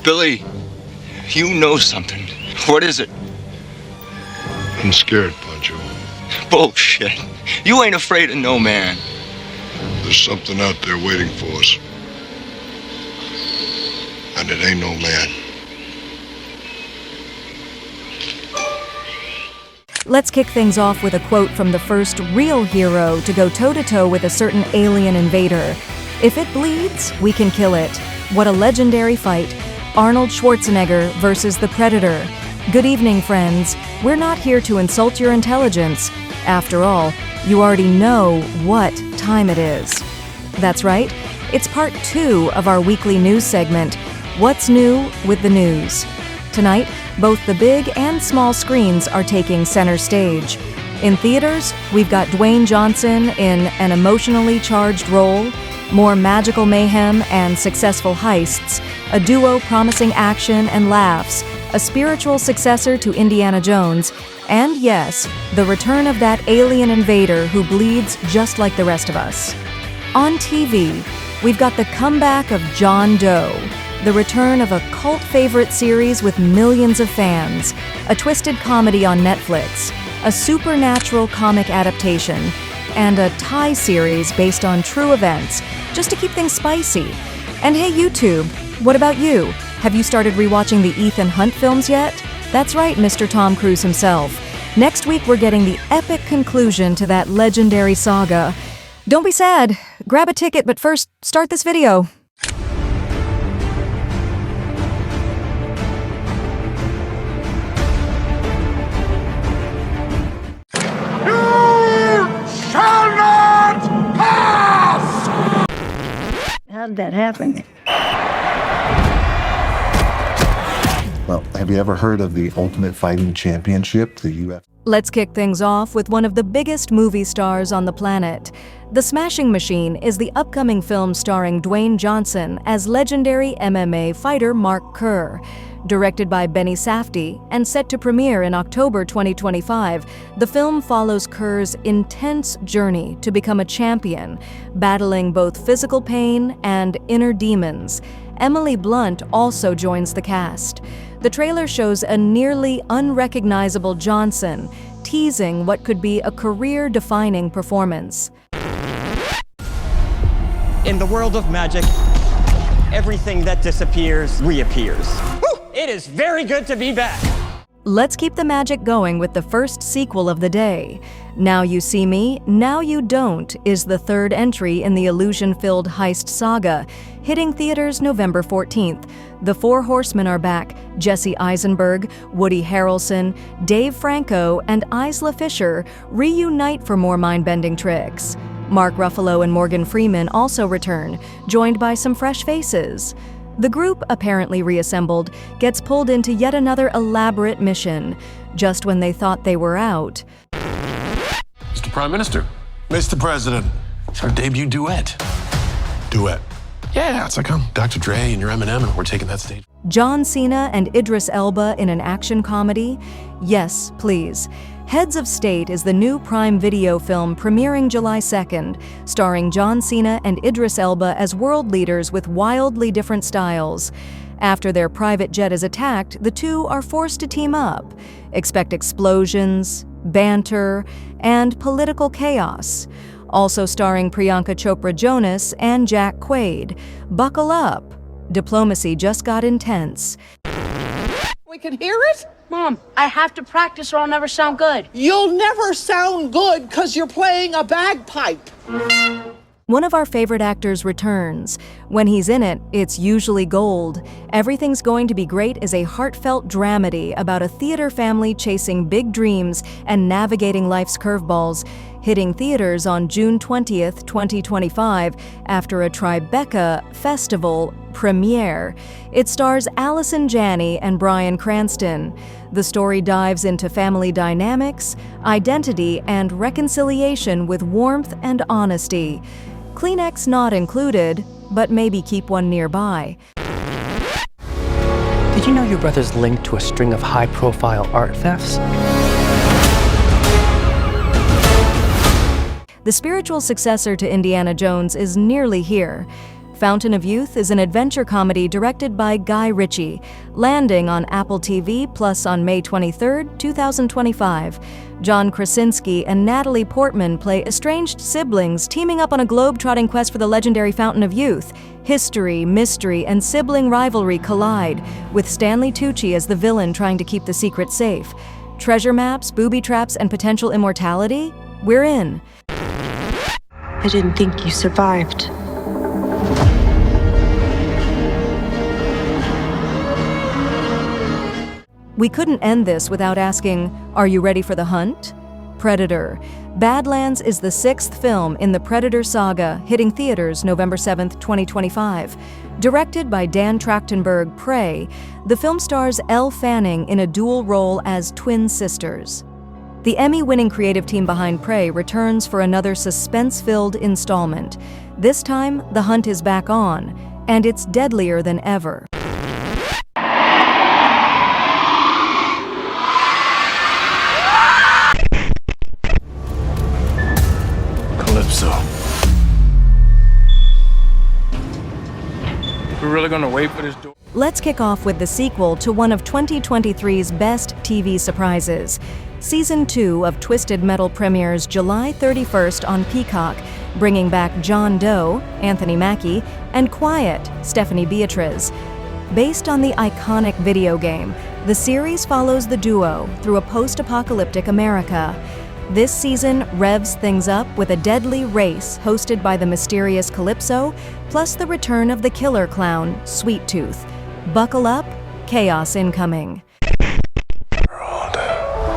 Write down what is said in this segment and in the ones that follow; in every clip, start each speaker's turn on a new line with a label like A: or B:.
A: Billy, you know something. What is it?
B: I'm scared, Pancho.
A: Bullshit. You ain't afraid of no man.
B: There's something out there waiting for us. And it ain't no man.
C: Let's kick things off with a quote from the first real hero to go toe-to-toe with a certain alien invader. "If it bleeds, we can kill it." What a legendary fight. Arnold Schwarzenegger versus the Predator. Good evening, friends. We're not here to insult your intelligence. After all, you already know what time it is. That's right. It's part 2 of our weekly news segment, What's New with the News. Tonight, both the big and small screens are taking center stage. In theaters, we've got Dwayne Johnson in an emotionally charged role, more magical mayhem and successful heists, a duo promising action and laughs, a spiritual successor to Indiana Jones, and yes, the return of that alien invader who bleeds just like the rest of us. On TV, we've got the comeback of John Doe, the return of a cult favorite series with millions of fans, a twisted comedy on Netflix, a supernatural comic adaptation, and a Thai series based on true events, just to keep things spicy. And hey YouTube, what about you? Have you started rewatching the Ethan Hunt films yet? That's right, Mr. Tom Cruise himself. Next week we're getting the epic conclusion to that legendary saga. Don't be sad, grab a ticket, but first, start this video.
D: How did that happen?
E: Well, have you ever heard of the Ultimate Fighting Championship, the UFC?
C: Let's kick things off with one of the biggest movie stars on the planet. The Smashing Machine is the upcoming film starring Dwayne Johnson as legendary MMA fighter Mark Kerr. Directed by Benny Safdie and set to premiere in October 2025, the film follows Kerr's intense journey to become a champion, battling both physical pain and inner demons. Emily Blunt also joins the cast. The trailer shows a nearly unrecognizable Johnson, teasing what could be a career-defining performance.
F: In the world of magic, everything that disappears reappears. It is very good to be back.
C: Let's keep the magic going with the first sequel of the day. Now You See Me, Now You Don't is the third entry in the illusion-filled heist saga, hitting theaters November 14th. The Four Horsemen are back: Jesse Eisenberg, Woody Harrelson, Dave Franco, and Isla Fisher reunite for more mind-bending tricks. Mark Ruffalo and Morgan Freeman also return, joined by some fresh faces. The group, apparently reassembled, gets pulled into yet another elaborate mission. Just when they thought they were out,
G: Mr. Prime Minister.
H: Mr. President.
G: It's our debut duet.
H: Duet.
G: Yeah, it's like I'm Dr. Dre and you're Eminem and we're taking that stage.
C: John Cena and Idris Elba in an action comedy? Yes, please. Heads of State is the new Prime Video film premiering July 2nd, starring John Cena and Idris Elba as world leaders with wildly different styles. After their private jet is attacked, the two are forced to team up. Expect explosions, banter, and political chaos. Also starring Priyanka Chopra Jonas and Jack Quaid. Buckle up. Diplomacy just got intense.
D: We can hear it?
I: Mom, I have to practice or I'll never sound good.
D: You'll never sound good because you're playing a bagpipe.
C: One of our favorite actors returns. When he's in it, it's usually gold. Everything's Going to Be Great is a heartfelt dramedy about a theater family chasing big dreams and navigating life's curveballs, hitting theaters on June 20th, 2025, after a Tribeca Festival premiere. It stars Allison Janney and Bryan Cranston. The story dives into family dynamics, identity, and reconciliation with warmth and honesty. Kleenex not included, but maybe keep one nearby.
J: Did you know your brother's linked to a string of high-profile art thefts?
C: The spiritual successor to Indiana Jones is nearly here. Fountain of Youth is an adventure comedy directed by Guy Ritchie, landing on Apple TV Plus on May 23, 2025. John Krasinski and Natalie Portman play estranged siblings teaming up on a globe-trotting quest for the legendary Fountain of Youth. History, mystery, and sibling rivalry collide, with Stanley Tucci as the villain trying to keep the secret safe. Treasure maps, booby traps, and potential immortality? We're in.
K: I didn't think you survived.
C: We couldn't end this without asking, are you ready for the hunt? Predator. Badlands is the 6th film in the Predator saga, hitting theaters November 7, 2025. Directed by Dan Trachtenberg, Prey, the film stars Elle Fanning in a dual role as twin sisters. The Emmy-winning creative team behind Prey returns for another suspense-filled installment. This time, the hunt is back on, and it's deadlier than ever.
H: Calypso.
L: We're really gonna wait for this door?
C: Let's kick off with the sequel to one of 2023's best TV surprises. Season 2 of Twisted Metal premieres July 31st on Peacock, bringing back John Doe, Anthony Mackie, and Quiet, Stephanie Beatriz. Based on the iconic video game, the series follows the duo through a post-apocalyptic America. This season revs things up with a deadly race hosted by the mysterious Calypso, plus the return of the killer clown, Sweet Tooth. Buckle up, chaos incoming.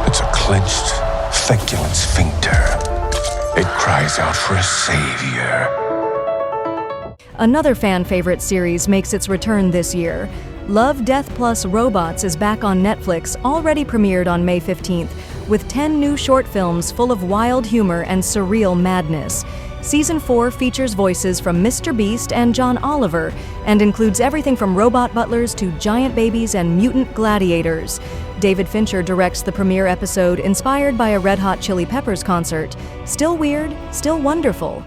M: It's a clenched, feculent sphincter. It cries out for a savior.
C: Another fan-favorite series makes its return this year. Love, Death Plus Robots is back on Netflix, already premiered on May 15th, with 10 new short films full of wild humor and surreal madness. Season 4 features voices from Mr. Beast and John Oliver, and includes everything from robot butlers to giant babies and mutant gladiators. David Fincher directs the premiere episode inspired by a Red Hot Chili Peppers concert. Still weird, still wonderful.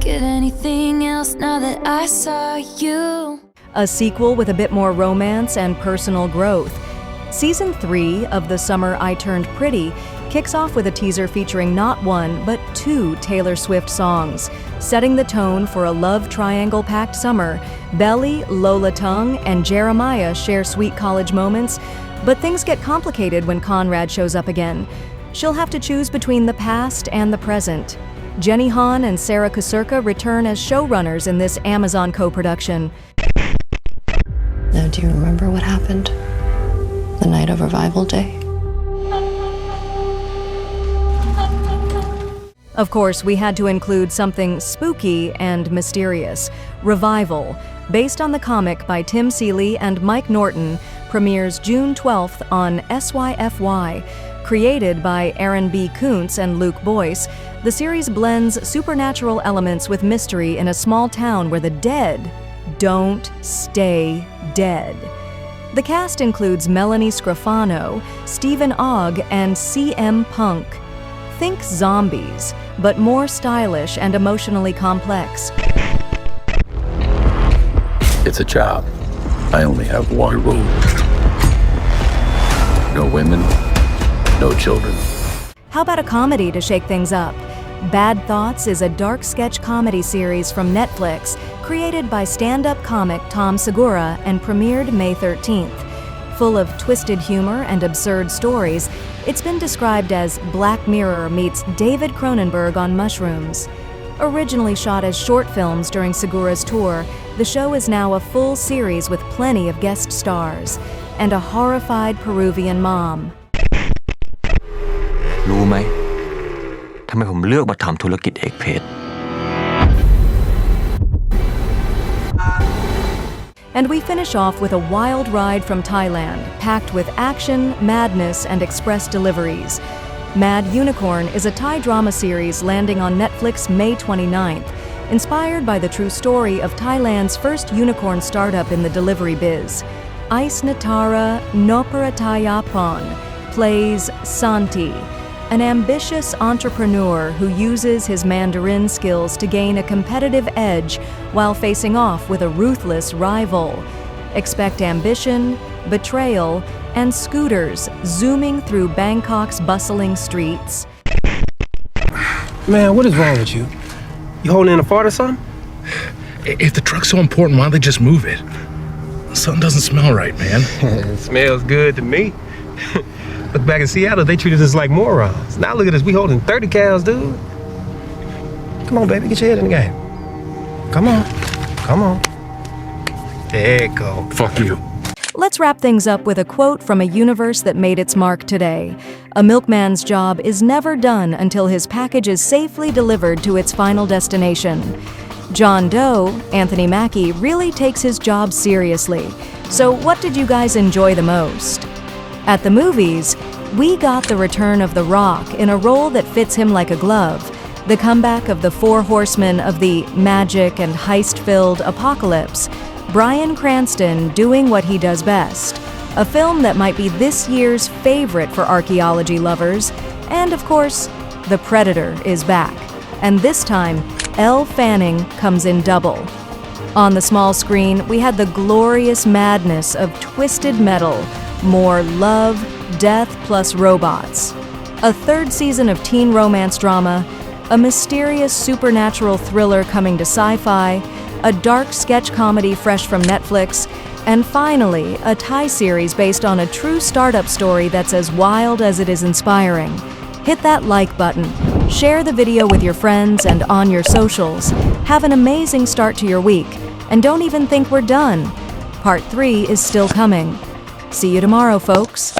N: At anything else now that I saw you.
C: A sequel with a bit more romance and personal growth. Season 3 of TheSummerITurnedPretty kicks off with a teaser featuring not one, but 2 Taylor Swift songs. Setting the tone for a love triangle-packed summer, Belly, Lola Tongue, and Jeremiah share sweet college moments, but things get complicated when Conrad shows up again. She'll have to choose between the past and the present. Jenny Han and Sarah Kusurka return as showrunners in this Amazon co-production.
K: Now, do you remember what happened the night of Revival Day?
C: Of course, we had to include something spooky and mysterious. Revival, based on the comic by Tim Seeley and Mike Norton, premieres June 12th on SYFY. Created by Aaron B. Kuntz and Luke Boyce, the series blends supernatural elements with mystery in a small town where the dead don't stay dead. The cast includes Melanie Scrofano, Stephen Ogg, and CM Punk. Think zombies, but more stylish and emotionally complex.
O: It's a job. I only have one rule. No women, no children.
C: How about a comedy to shake things up? Bad Thoughts is a dark sketch comedy series from Netflix, created by stand-up comic Tom Segura and premiered May 13th. Full of twisted humor and absurd stories, it's been described as Black Mirror meets David Cronenberg on mushrooms. Originally shot as short films during Segura's tour, the show is now a full series with plenty of guest stars and a horrified Peruvian mom.
P: รู้ไหมทำไมผมเลือกมาทำธุรกิจเอกเพชร
C: And we finish off with a wild ride from Thailand, packed with action, madness, and express deliveries. Mad Unicorn is a Thai drama series landing on Netflix May 29th, inspired by the true story of Thailand's first unicorn startup in the delivery biz. Ice Natara Noparatayapon plays Santi, an ambitious entrepreneur who uses his Mandarin skills to gain a competitive edge while facing off with a ruthless rival. Expect ambition, betrayal, and scooters zooming through Bangkok's bustling streets.
L: Man, what is wrong with you? You holding in a fart or something?
H: If the truck's so important, why don't they just move it? Something doesn't smell right, man.
L: It smells good to me. Look, back in Seattle, they treated us like morons. Now look at us, we holding 30 cows, dude. Come on, baby, get your head in the game. Come on, come on. There you go.
H: Fuck you.
C: Let's wrap things up with a quote from a universe that made its mark today. A milkman's job is never done until his package is safely delivered to its final destination. John Doe, Anthony Mackie, really takes his job seriously. So what did you guys enjoy the most? At the movies, we got the return of The Rock in a role that fits him like a glove, the comeback of the four horsemen of the magic and heist-filled apocalypse, Bryan Cranston doing what he does best, a film that might be this year's favorite for archaeology lovers, and of course, The Predator is back, and this time, Elle Fanning comes in double. On the small screen, we had the glorious madness of twisted metal, more love, death plus robots, a third season of teen romance drama, a mysterious supernatural thriller coming to sci-fi, a dark sketch comedy fresh from Netflix, and finally, a Thai series based on a true startup story that's as wild as it is inspiring. Hit that like button, share the video with your friends and on your socials. Have an amazing start to your week, and don't even think we're done. Part 3 is still coming. See you tomorrow, folks.